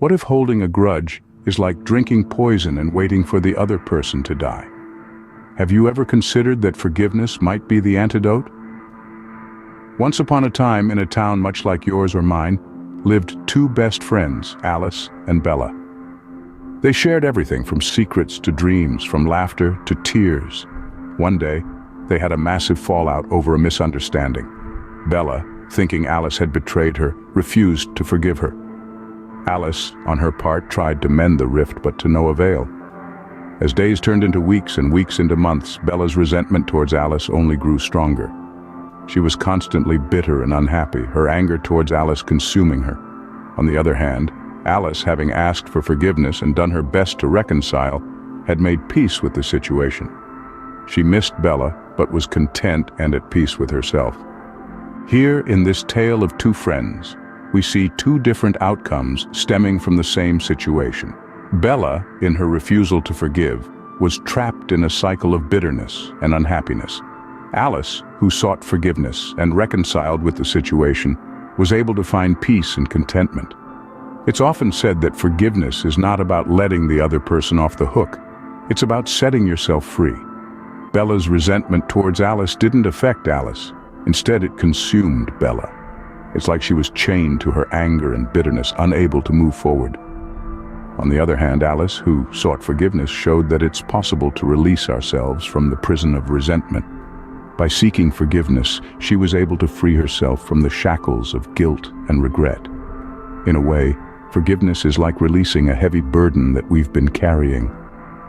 What if holding a grudge is like drinking poison and waiting for the other person to die? Have you ever considered that forgiveness might be the antidote? Once upon a time, in a town much like yours or mine, lived two best friends, Alice and Bella. They shared everything from secrets to dreams, from laughter to tears. One day, they had a massive fallout over a misunderstanding. Bella, thinking Alice had betrayed her, refused to forgive her. Alice, on her part, tried to mend the rift, but to no avail. As days turned into weeks and weeks into months, Bella's resentment towards Alice only grew stronger. She was constantly bitter and unhappy, her anger towards Alice consuming her. On the other hand, Alice, having asked for forgiveness and done her best to reconcile, had made peace with the situation. She missed Bella, but was content and at peace with herself. Here, in this tale of two friends, we see two different outcomes stemming from the same situation. Bella, in her refusal to forgive, was trapped in a cycle of bitterness and unhappiness. Alice, who sought forgiveness and reconciled with the situation, was able to find peace and contentment. It's often said that forgiveness is not about letting the other person off the hook. It's about setting yourself free. Bella's resentment towards Alice didn't affect Alice. Instead, it consumed Bella. It's like she was chained to her anger and bitterness, unable to move forward. On the other hand, Alice, who sought forgiveness, showed that it's possible to release ourselves from the prison of resentment. By seeking forgiveness, she was able to free herself from the shackles of guilt and regret. In a way, forgiveness is like releasing a heavy burden that we've been carrying.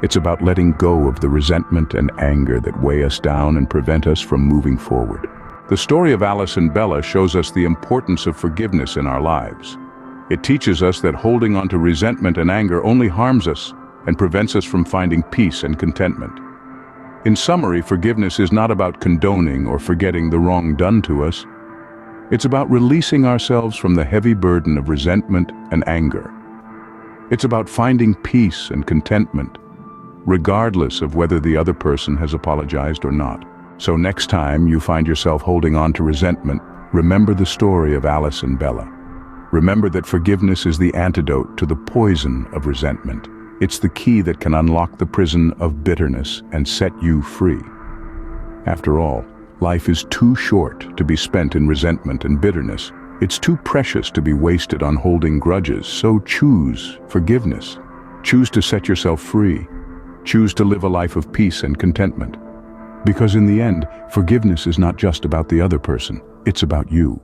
It's about letting go of the resentment and anger that weigh us down and prevent us from moving forward. The story of Alice and Bella shows us the importance of forgiveness in our lives. It teaches us that holding on to resentment and anger only harms us and prevents us from finding peace and contentment. In summary, forgiveness is not about condoning or forgetting the wrong done to us. It's about releasing ourselves from the heavy burden of resentment and anger. It's about finding peace and contentment, regardless of whether the other person has apologized or not. So next time you find yourself holding on to resentment, remember the story of Alice and Bella. Remember that forgiveness is the antidote to the poison of resentment. It's the key that can unlock the prison of bitterness and set you free. After all, life is too short to be spent in resentment and bitterness. It's too precious to be wasted on holding grudges. So choose forgiveness. Choose to set yourself free. Choose to live a life of peace and contentment. Because in the end, forgiveness is not just about the other person, it's about you.